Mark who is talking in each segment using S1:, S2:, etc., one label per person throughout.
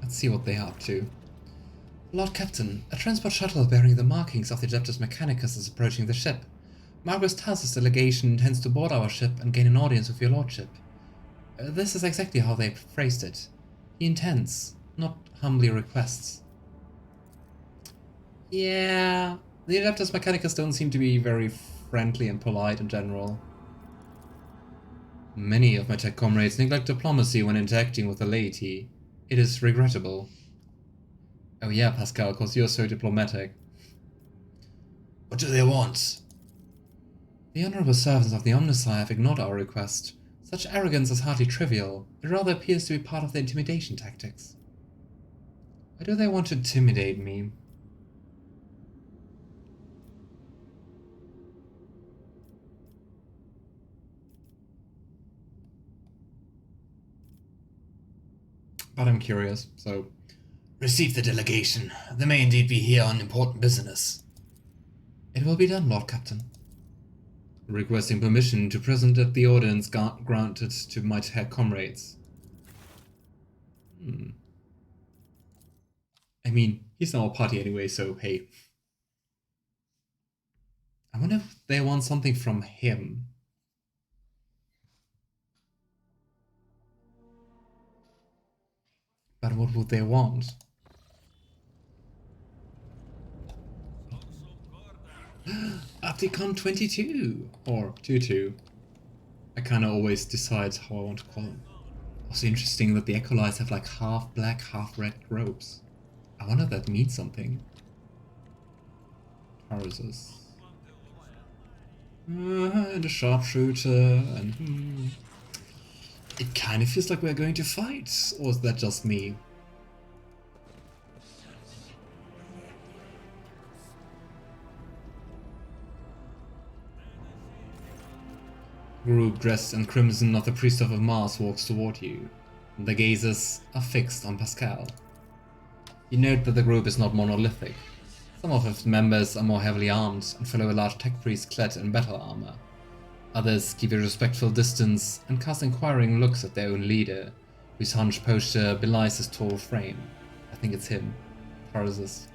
S1: Let's see what they are up to. Lord Captain, a transport shuttle bearing the markings of the Adeptus Mechanicus is approaching the ship. Marcus Tarsus' delegation intends to board our ship and gain an audience with your lordship. This is exactly how they phrased it. He intends, not humbly requests. Yeah, the Adeptus Mechanicus don't seem to be very friendly and polite in general. Many of my tech comrades neglect diplomacy when interacting with the laity. It is regrettable. Oh yeah, Pasqal, cause you're so diplomatic. What do they want? The honorable servants of the Omnissiah have ignored our request. Such arrogance is hardly trivial. It rather appears to be part of their intimidation tactics. Why do they want to intimidate me? But I'm curious, so... Receive the delegation. They may indeed be here on important business. It will be done, Lord Captain. Requesting permission to present at the audience granted to my tech comrades. I mean, he's in our party anyway, so hey. I wonder if they want something from him. But what would they want? Opticon 22 or 22. I kind of always decide how I want to call them. Also interesting that the acolytes have like half black, half red robes. I wonder if that means something. Tarsus. And a sharpshooter, and it kind of feels like we're going to fight, or is that just me? Group dressed in crimson of the Priesthood of Mars walks toward you, and their gazes are fixed on Pasqal. You note that the group is not monolithic. Some of its members are more heavily armed and follow a large tech priest clad in battle armor. Others keep a respectful distance and cast inquiring looks at their own leader, whose hunched posture belies his tall frame. I think it's him, Tarsus.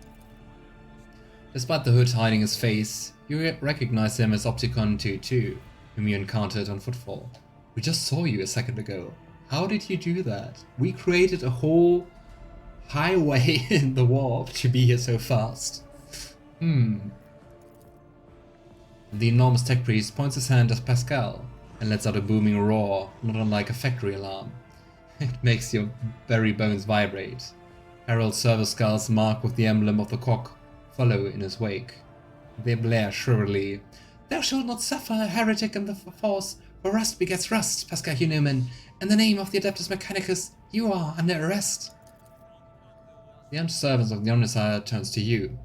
S1: Despite the hood hiding his face, you recognize him as Opticon 22, whom you encountered on Footfall. We just saw you a second ago. How did you do that? We created a whole highway in the warp to be here so fast. The enormous tech priest points his hand at Pasqal and lets out a booming roar, not unlike a factory alarm. It makes your very bones vibrate. Herald service skulls marked with the emblem of the cock follow in his wake. They blare shrilly. Thou shalt not suffer a heretic in the force, for rust begets rust, Pasqal Hunuman. In the name of the Adeptus Mechanicus, you are under arrest. The armed servant of the Omnissiah turns to you.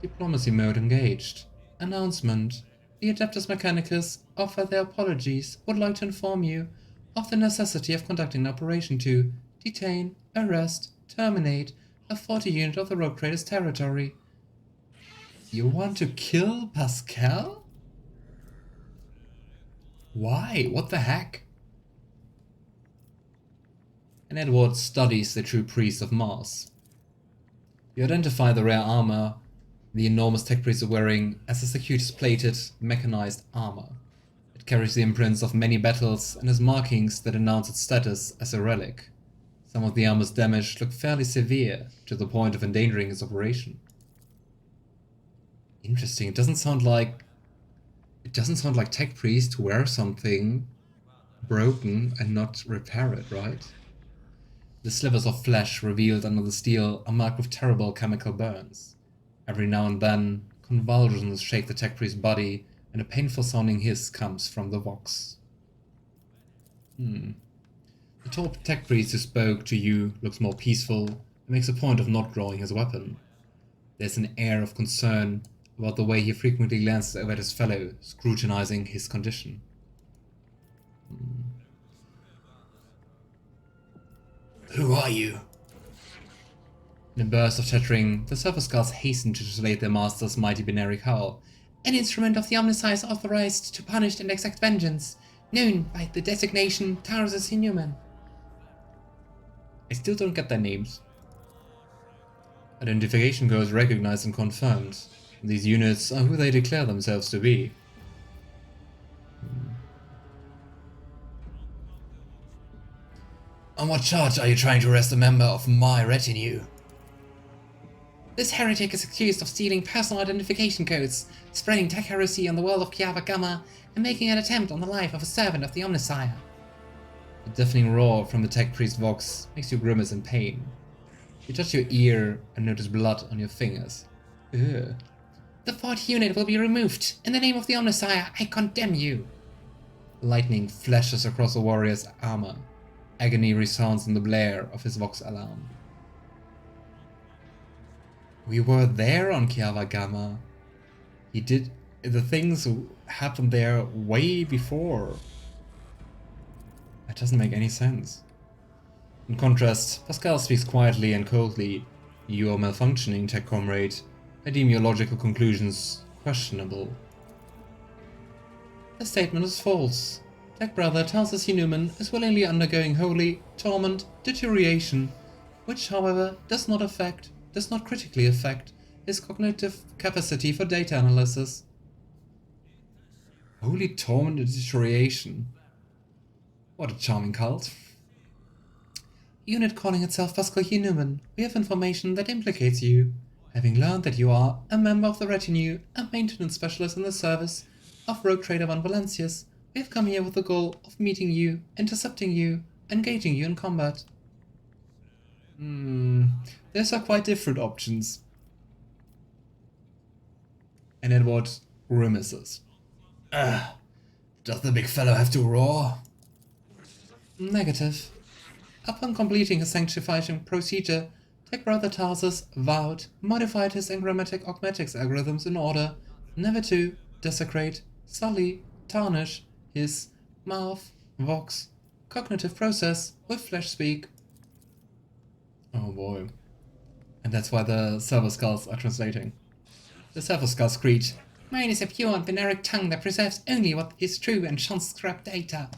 S1: Diplomacy mode engaged. Announcement. The Adeptus Mechanicus offer their apologies, would like to inform you of the necessity of conducting an operation to detain, arrest, terminate a 40 unit of the Rogue Trader's territory. You want to kill Pasqal? Why? What the heck? And Edward studies the true priest of Mars. You identify the rare armor the enormous tech priest is wearing as a Secutus-plated, mechanized armor. It carries the imprints of many battles and has markings that announce its status as a relic. Some of the armor's damage look fairly severe, to the point of endangering its operation. Interesting, it doesn't sound like tech priest to wear something broken and not repair it, right? The slivers of flesh revealed under the steel are marked with terrible chemical burns. Every now and then, convulsions shake the tech priest's body, and a painful sounding hiss comes from the vox. The tall tech priest who spoke to you looks more peaceful and makes a point of not drawing his weapon. There's an air of concern about the way he frequently glances over at his fellow, scrutinizing his condition. Who are you? In a burst of chattering, the surface skulls hasten to translate their master's mighty binary howl. An instrument of the Omnissiah is authorized to punish and exact vengeance, known by the designation Tarsus Inhuman. I still don't get their names. Identification codes recognized and confirmed. These units are who they declare themselves to be. On what charge are you trying to arrest a member of my retinue? This heretic is accused of stealing personal identification codes, spreading tech heresy on the world of Kiava Gamma, and making an attempt on the life of a servant of the Omnisire. A deafening roar from the tech priest Vox makes you grimace in pain. You touch your ear and notice blood on your fingers. Ugh. The 4th unit will be removed. In the name of the Omnisire, I condemn you. Lightning flashes across the warrior's armor. Agony resounds in the blare of his Vox alarm. We were there on Kiava Gamma. The things happened there way before. That doesn't make any sense. In contrast, Pasqal speaks quietly and coldly. You are malfunctioning, tech comrade. I deem your logical conclusions questionable. The statement is false. Tech brother Tarsus Human is willingly undergoing holy torment deterioration, which however does not critically affect his cognitive capacity for data analysis. Holy torment deterioration. What a charming cult. Unit calling itself Pasqal Human, we have information that implicates you. Having learned that you are a member of the retinue, a maintenance specialist in the service of Rogue Trader Van Valencius, we have come here with the goal of meeting you, intercepting you, engaging you in combat. Those are quite different options. And Edward grimaces. Does the big fellow have to roar? Negative. Upon completing his sanctifying procedure, Tech Brother Tarsus vowed, modified his engrammatic augmatics algorithms in order never to desecrate, sully, tarnish his mouth, vox, cognitive process with flesh speak. Oh boy. And that's why the server skulls are translating. The server skulls screech, "Mine is a pure and binary tongue that preserves only what is true and shuns scrap data."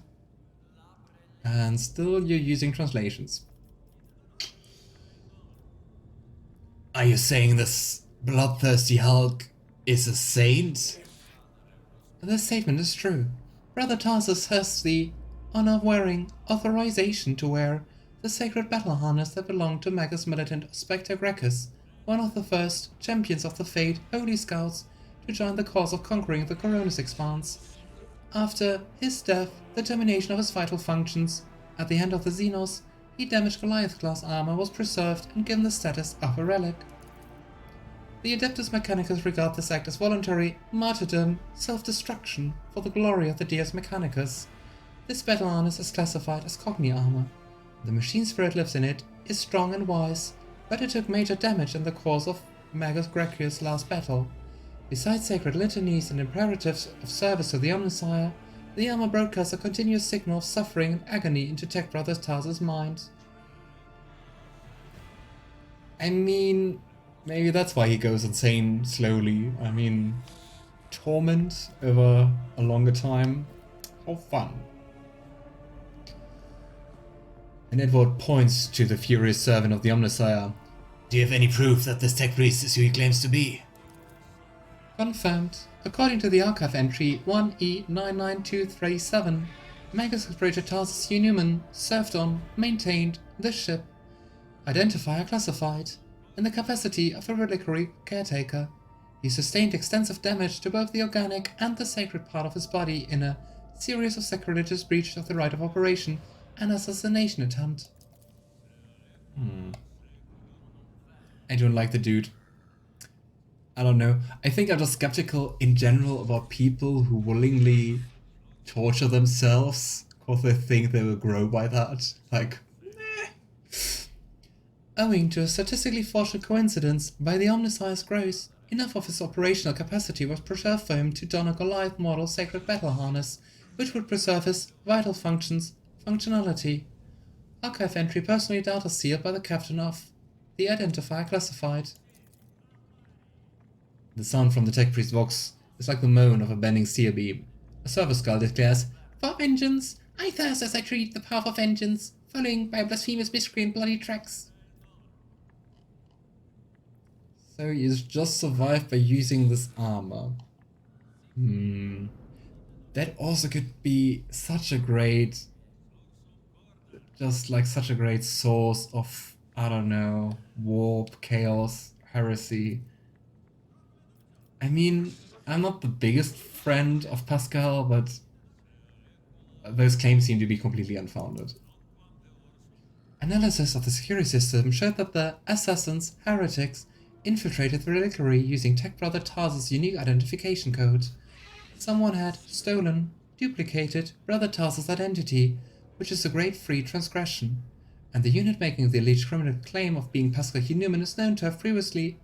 S1: And still you're using translations. Are you saying this bloodthirsty Hulk is a saint? This statement is true. Brother Tarsus has the honor of wearing authorization to wear the sacred battle harness that belonged to Magus Militant Spectre Gracchus, one of the first champions of the Fate Holy Scouts to join the cause of conquering the Koronus Expanse. After his death, the termination of his vital functions, at the hand of the Xenos, he damaged Goliath-class armor was preserved and given the status of a relic. The Adeptus Mechanicus regard this act as voluntary martyrdom, self-destruction, for the glory of the Deus Mechanicus. This battle harness is classified as Cogni armor. The machine spirit lives in it, is strong and wise, but it took major damage in the course of Magus Gracchus' last battle. Besides sacred litanies and imperatives of service to the Omnisire, the armor broadcasts a continuous signal of suffering and agony into Tech Brother Tarsus' mind. I mean, maybe that's why he goes insane slowly. I mean, torment over a longer time. How fun. And Edward points to the furious servant of the Omnisire. Do you have any proof that this tech priest is who he claims to be? Confirmed. According to the archive entry 1E99237, Magus Explorator Tarsus Newman served on, maintained, this ship. Identifier classified. In the capacity of a reliquary caretaker, he sustained extensive damage to both the organic and the sacred part of his body in a series of sacrilegious breaches of the right of operation and assassination attempt. I don't like the dude. I don't know. I think I'm just skeptical in general about people who willingly torture themselves because they think they will grow by that. Like, meh. Owing to a statistically fortunate coincidence, by the Omnisire's grace, enough of his operational capacity was preserved for him to don a Goliath model sacred battle harness, which would preserve his vital functionality. Archive entry personally data sealed by the captain of the identifier classified. The sound from the tech priest Vox is like the moan of a bending steel beam. A server skull declares, "For vengeance! I thirst as I treat the path of vengeance, following by blasphemous miscreant bloody tracks." So you just survived by using this armor. That also could be such a great, just like such a great source of, I don't know, warp, chaos, heresy. I mean, I'm not the biggest friend of Pasqal, but those claims seem to be completely unfounded. Analysis of the security system showed that the assassins, heretics, infiltrated the reliquary using Tech Brother Tarsus' unique identification code. Someone had stolen, duplicated Brother Tarsus' identity, which is a great free transgression, and the unit making the alleged criminal claim of being Pasqal Hunuman is known to have previously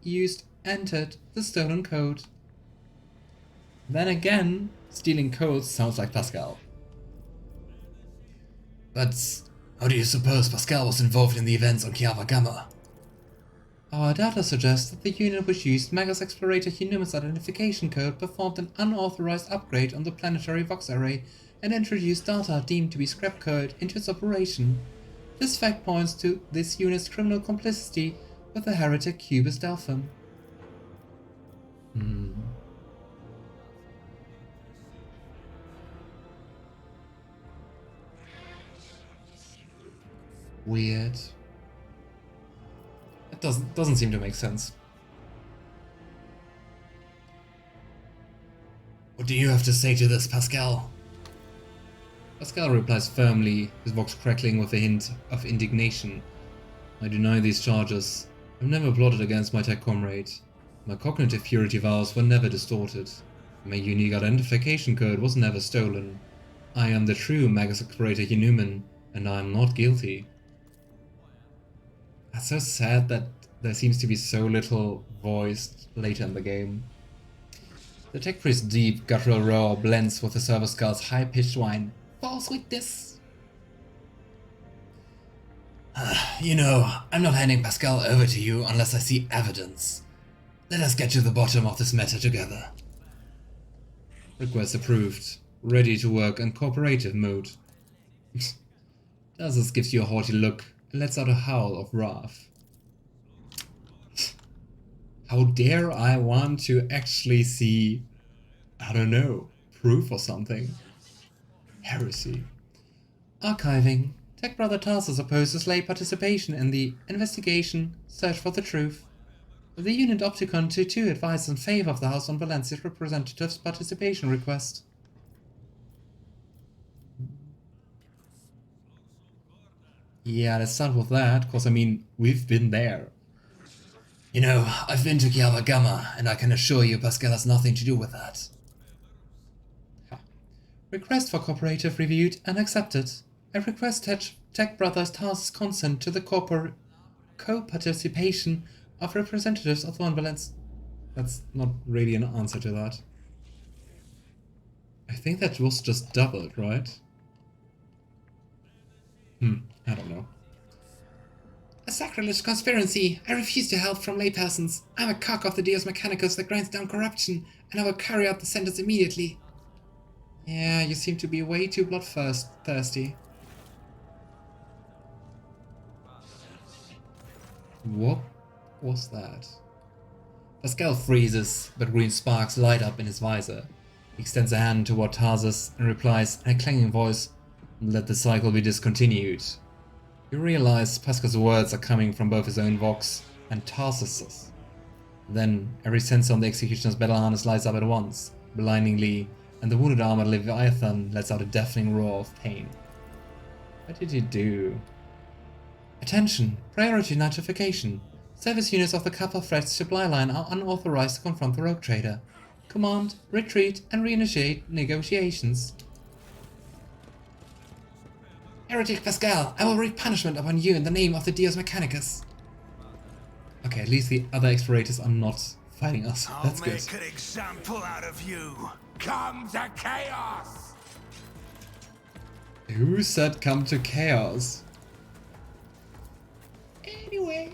S1: entered the stolen code. Then again, stealing codes sounds like Pasqal. But how do you suppose Pasqal was involved in the events on Kiava Gamma? Our data suggests that the unit which used Magus Explorator Hunuman's identification code performed an unauthorized upgrade on the planetary Vox array and introduced data deemed to be scrap code into its operation. This fact points to this unit's criminal complicity with the heretic Cubus Delphim. Weird. It doesn't seem to make sense. What do you have to say to this, Pasqal? Pasqal replies firmly, his voice crackling with a hint of indignation. I deny these charges. I've never plotted against my tech comrade. My cognitive purity vows were never distorted. My unique identification code was never stolen. I am the true Magus Explorator Hunuman, and I am not guilty. That's so sad that there seems to be so little voiced later in the game. The tech priest's deep, guttural roar blends with the server skull's high-pitched whine. False witness! You know, I'm not handing Pasqal over to you unless I see evidence. Let us get to the bottom of this matter together. Request approved. Ready to work in cooperative mode. Tarsus gives you a haughty look and lets out a howl of wrath. How dare I want to actually see, I don't know, proof or something? Heresy. Archiving. Tech Brother Tarsus opposes lay participation in the investigation, search for the truth. The unit Opticon 2-2 advised in favor of the House on Valencia's representative's participation request. Yeah, let's start with that, because I mean, we've been there. You know, I've been to Kiava Gamma, and I can assure you Pasqal has nothing to do with that. Request for cooperative reviewed and accepted. I request Tech Brothers Tarsus' consent to the co-participation of representatives of the Valence. That's not really an answer to that. I think that was just doubled, right? I don't know. A sacrilege conspiracy! I refuse to help from laypersons. I'm a cock of the Deus Mechanicus that grinds down corruption, and I will carry out the sentence immediately. Yeah, you seem to be way too bloodthirsty. What was that? Pasqal freezes, but green sparks light up in his visor. He extends a hand toward Tarsus and replies in a clanging voice, "Let the cycle be discontinued." You realize Pascal's words are coming from both his own vox and Tarsus's. Then, every sensor on the Executioner's battle harness lights up at once, blindingly, and the wounded armored Leviathan lets out a deafening roar of pain. What did you do? Attention! Priority notification! Service units of the Kappa Threat supply line are unauthorized to confront the rogue trader. Command, retreat, and reinitiate negotiations. Heretic Pasqal, I will wreak punishment upon you in the name of the Deus Mechanicus. Okay, at least the other explorators are not fighting us. That's good.
S2: I'll make an example out of you. Come to chaos!
S1: Who said come to chaos? Anyway.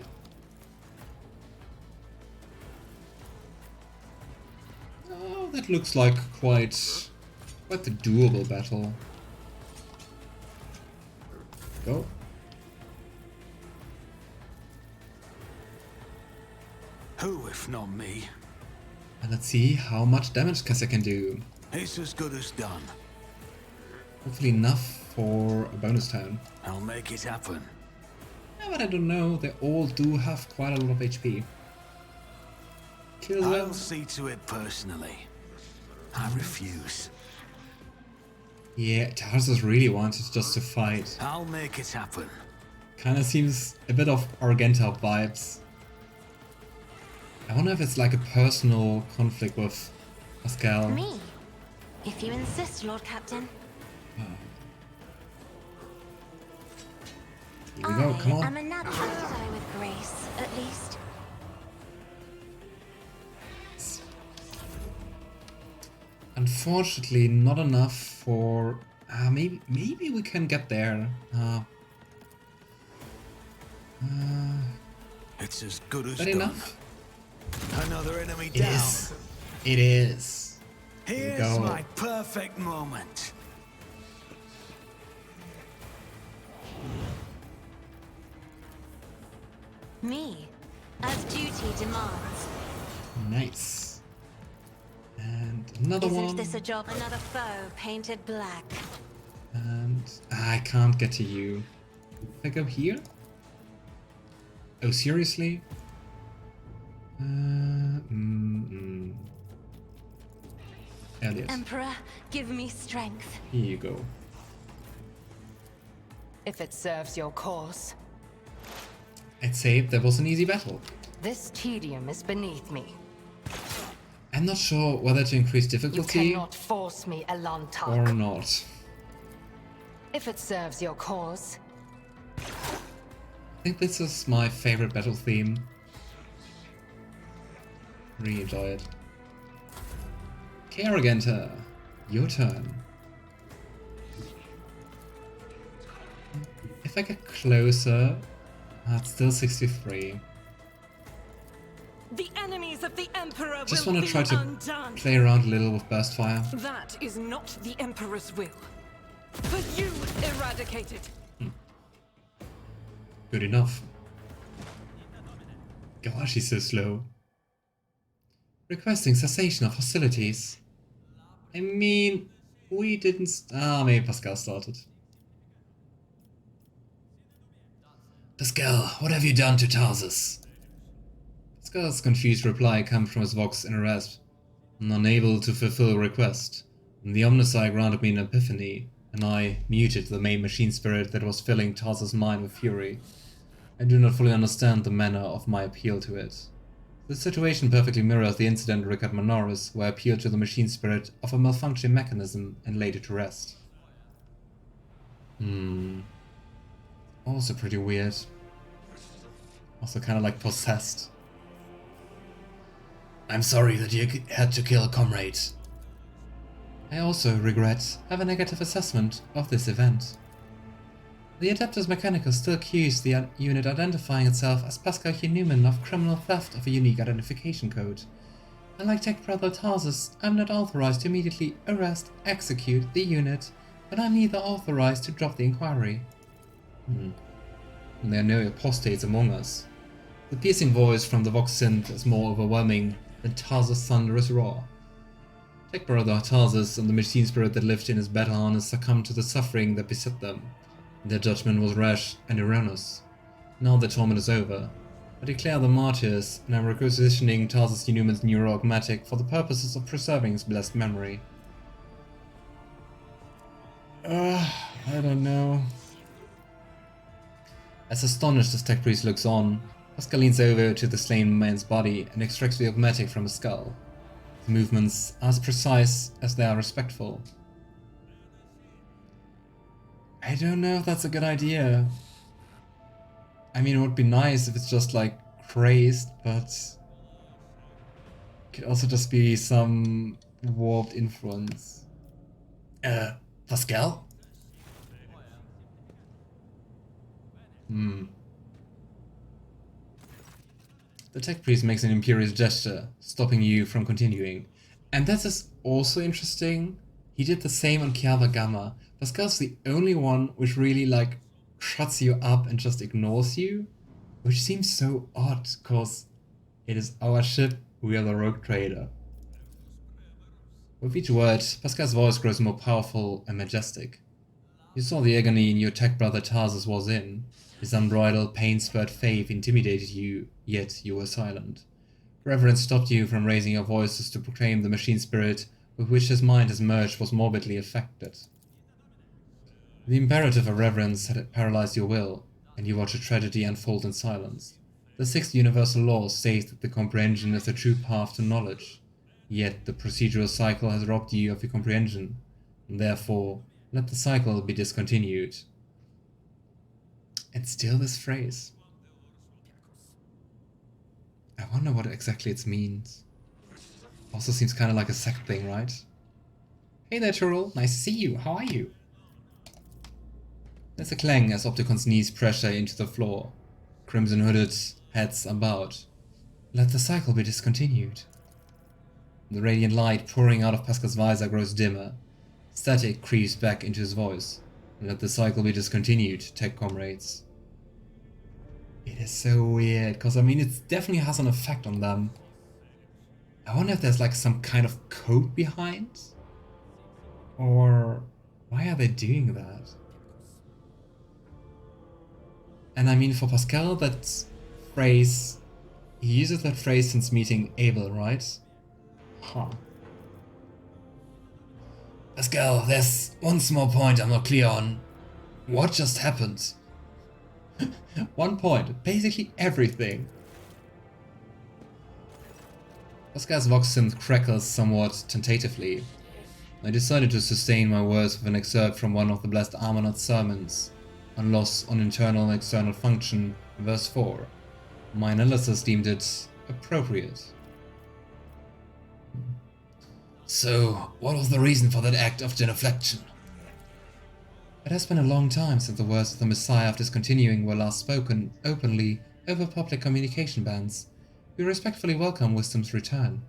S1: Oh, that looks like quite the doable battle. Go.
S2: Who if not me?
S1: And let's see how much damage Cassia can do.
S2: It's as good as done.
S1: Hopefully enough for a bonus turn.
S2: I'll make it happen.
S1: Yeah, but I don't know, they all do have quite a lot of HP. Kill them.
S2: I'll see to it personally. I refuse.
S1: Yeah, Tarsus really wanted just to fight.
S2: I'll make it happen.
S1: Kinda seems a bit of Argenta vibes. I wonder if it's like a personal conflict with Pasqal.
S3: Me? If you insist, Lord Captain.
S1: Here we go, come on.
S3: I'm a natural die with grace, at least.
S1: Unfortunately, not enough for... maybe we can get there.
S2: It's as good as
S1: Is that
S2: done.
S1: enough?
S2: Another enemy
S1: It
S2: down.
S1: is. It is. Here we
S2: Here's
S1: go.
S2: my perfect moment.
S3: Me, as duty demands.
S1: Nice. And another
S3: Isn't
S1: one.
S3: this a job? Another foe painted black.
S1: And I can't get to you. If I go here? Oh, seriously? Yrliet.
S3: Emperor, give me strength.
S1: Here you go.
S4: If it serves your cause.
S1: I'd say that was an easy battle.
S4: This tedium is beneath me.
S1: I'm not sure whether to increase
S4: You
S1: difficulty
S4: cannot force me,
S1: or
S4: Elantark.
S1: not.
S4: If it serves your cause.
S1: I think this is my favorite battle theme. Really enjoy it. Okay, Argenta, your turn. If I get closer, it's still 63.
S5: The enemies of the Emperor
S1: Just
S5: will
S1: want
S5: be
S1: to try to
S5: undone.
S1: play around a little with burst fire.
S5: That is not the Emperor's will. But you eradicated.
S1: Good enough. Gosh, he's so slow. Requesting cessation of hostilities. I mean, we didn't... maybe Pasqal started. Pasqal, what have you done to Tarsus? Pascal's confused reply comes from his vox in a rasp. Unable to fulfill a request. And the Omnisci granted me an epiphany, and I muted the main machine spirit that was filling Tarsus' mind with fury. I do not fully understand the manner of my appeal to it. The situation perfectly mirrors the incident in Rickard Manoris, where I appealed to the machine spirit of a malfunctioning mechanism and laid it to rest. Also pretty weird. Also kinda like possessed. I'm sorry that you had to kill a comrade. I also have a negative assessment of this event. The Adeptus Mechanicus still accused the unit identifying itself as Pasqal Newman of criminal theft of a unique identification code. Unlike Tech Brother Tarsus, I'm not authorized to immediately arrest, execute the unit, but I'm neither authorized to drop the inquiry. And there are no apostates among us. The piercing voice from the Vox Synth is more overwhelming than Tarsus' thunderous roar. Tech Brother Tarsus and the machine spirit that lived in his battle harness succumbed to the suffering that beset them. Their judgment was rash and erroneous. Now the torment is over. I declare them martyrs, and I'm requisitioning Tarsus Newman's neuroagmatic for the purposes of preserving his blessed memory. I don't know. As astonished as Tech Priest looks on, Pasqal leans over to the slain man's body and extracts the agmatic from his skull. The movements are as precise as they are respectful. I don't know if that's a good idea. I mean, it would be nice if it's just like crazed, but it could also just be some warped influence. Pasqal? The tech priest makes an imperious gesture, stopping you from continuing. And that is also interesting. He did the same on Kiava Gamma. Pasqal's the only one which really like shuts you up and just ignores you. Which seems so odd, cause It is our ship, we are the rogue trader. With each word, Pascal's voice grows more powerful and majestic. You saw the agony your tech brother Tarsus was in. His unbridled, pain-spurred faith intimidated you, yet you were silent. Reverence stopped you from raising your voices to proclaim the machine spirit with which his mind has merged was morbidly affected. The imperative of reverence had paralyzed your will, and you watched a tragedy unfold in silence. The sixth universal law states that the comprehension is the true path to knowledge. Yet the procedural cycle has robbed you of your comprehension, and therefore let the cycle be discontinued. And still this phrase. I wonder what exactly it means. Also seems kind of like a sect thing, right? Hey there, Tyrrell. Nice to see you. How are you? There's a clang as Opticon's knees pressure into the floor. Crimson hooded heads are bowed. Let the cycle be discontinued. The radiant light pouring out of Pascal's visor grows dimmer. Static creeps back into his voice. Let the cycle be discontinued, tech comrades. It is so weird, because I mean it definitely has an effect on them. I wonder if there's like some kind of code behind? Or why are they doing that? And I mean for Pascal, that phrase, he uses that phrase since meeting Abel, right? Huh. Pascal, there's one small point I'm not clear on. What just happened? One point, basically everything. Pascal's vox synth crackles somewhat tentatively. I decided to sustain my words with an excerpt from one of the blessed Armonot's sermons, on loss on internal and external function, verse 4. My analysis deemed it appropriate. So, what was the reason for that act of genuflection? It has been a long time since the words of the Messiah of discontinuing were last spoken openly over public communication bans. We respectfully welcome wisdom's return.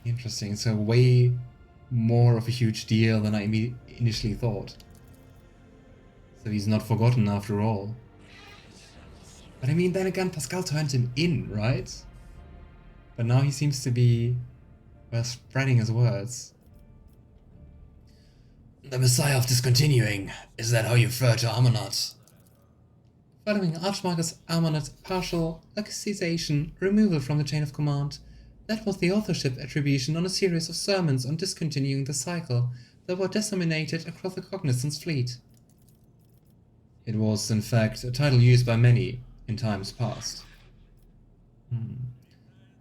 S1: Interesting. So way more of a huge deal than I initially thought. So he's not forgotten after all. But I mean, then again, Pascal turned him in, right? But now he seems to be spreading his words. The Messiah of discontinuing, is that how you refer to Armonot? Following Archmarchus Armonot's partial accusation removal from the chain of command, that was the authorship attribution on a series of sermons on discontinuing the cycle that were disseminated across the Cognizance fleet. It was, in fact, a title used by many in times past.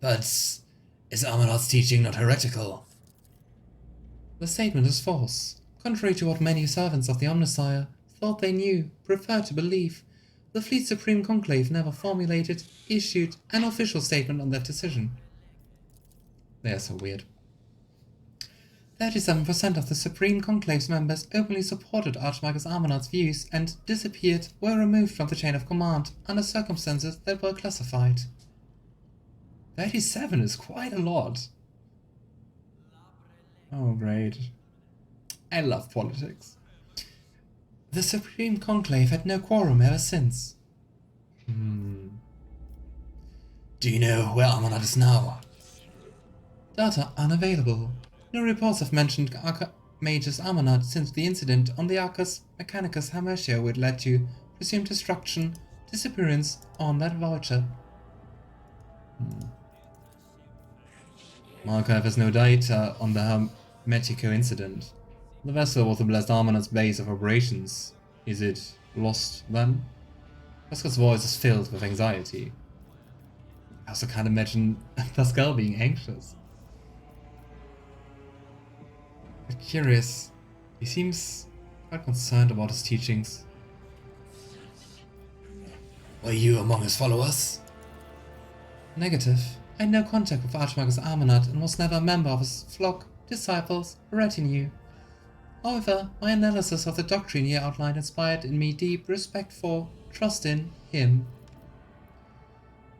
S1: But is Armonot's teaching not heretical? The statement is false. Contrary to what many servants of the Omnissiah thought they knew, preferred to believe, the Fleet Supreme Conclave never formulated, issued an official statement on that decision. They are so weird. 37% of the Supreme Conclave's members openly supported Archmarchus Armonot's views and disappeared were removed from the chain of command under circumstances that were classified. 37 is quite a lot. Oh, great. I love politics. The Supreme Conclave had no quorum ever since. Do you know where Armonot is now? Data unavailable. No reports have mentioned Archmagus Armonot since the incident on the Adeptus Mechanicus Hammershire which led to presumed destruction, disappearance on that vulture. Archive has no data on the Hermetico incident. The vessel was the blessed Armonot's base of operations. Is it lost then? Pascal's voice is filled with anxiety. I also can't imagine Pascal being anxious. But curious, he seems quite concerned about his teachings. Were you among his followers? Negative. I had no contact with Archmarchus Armonot and was never a member of his flock, disciples, or retinue. However, my analysis of the doctrine he outlined inspired in me deep respect for, trust in, him.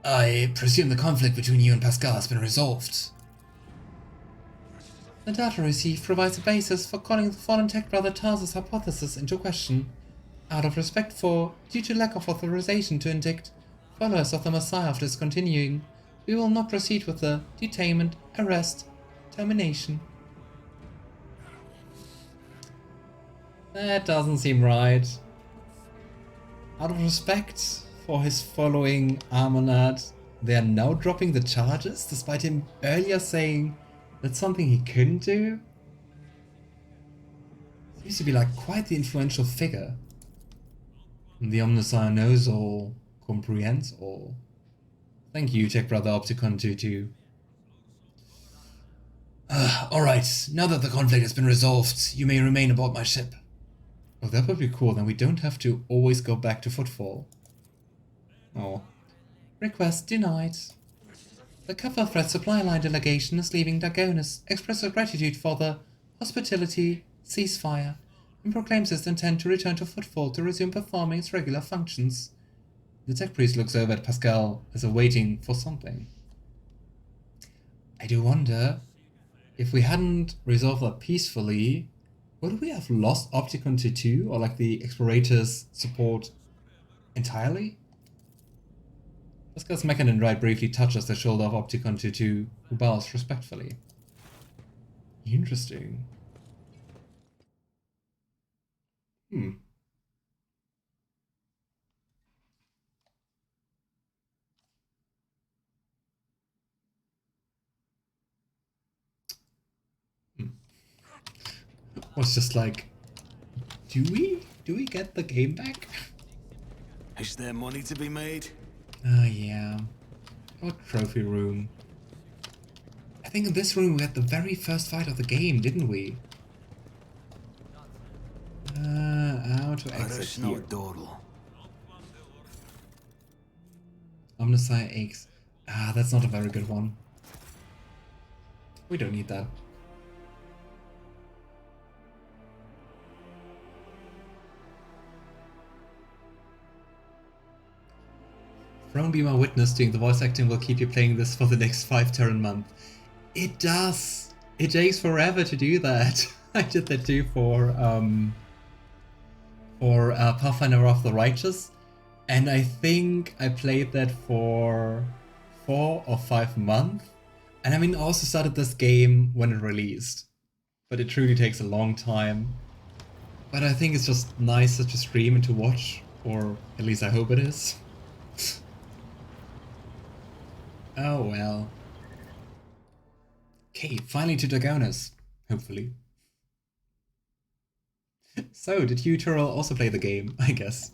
S1: I presume the conflict between you and Pascal has been resolved. The data received provides a basis for calling the fallen tech brother Tarsus' hypothesis into question. Out of respect for, due to lack of authorization to indict, Followers of the Messiah of discontinuing, we will not proceed with the detainment, arrest, termination. That doesn't seem right. Out of respect for his following Armonad, they are now dropping the charges despite him earlier saying that's something he couldn't do? Seems to be like quite the influential figure. The Omnissiah knows all, comprehends all. Thank you, Tech Brother Opticon 22. Alright, now that the conflict has been resolved, you may remain aboard my ship. Oh, that would be cool, then we don't have to always go back to Footfall. Oh. Request denied. The Cover Threat Supply Line delegation is leaving Dargonus, expresses gratitude for the hospitality ceasefire, and proclaims its intent to return to Footfall to resume performing its regular functions. The tech priest looks over at Pasqal as if waiting for something. I do wonder, if we hadn't resolved that peacefully, would we have lost Opticon to 2 or like the Explorator's support entirely? Pasqal's Mechanant right briefly touches the shoulder of Opticon 2, who bows respectfully. Interesting. Was just like, do we get the game back?
S2: Is there money to be made?
S1: Oh yeah. What trophy room? I think in this room we had the very first fight of the game, didn't we? How to exit here? Omnissiah Aches. Ah, that's not a very good one. We don't need that. Throne Be My Witness doing the voice acting will keep you playing this for the next 5 Terran month. It does! It takes forever to do that. I did that too for Pathfinder of the Righteous, and I think I played that for 4 or 5 months. And I mean, I also started this game when it released, but it truly takes a long time. But I think it's just nicer to stream and to watch, or at least I hope it is. Oh well. Okay, finally to Dargonus, hopefully. So, did you, Tyrell, also play the game, I guess?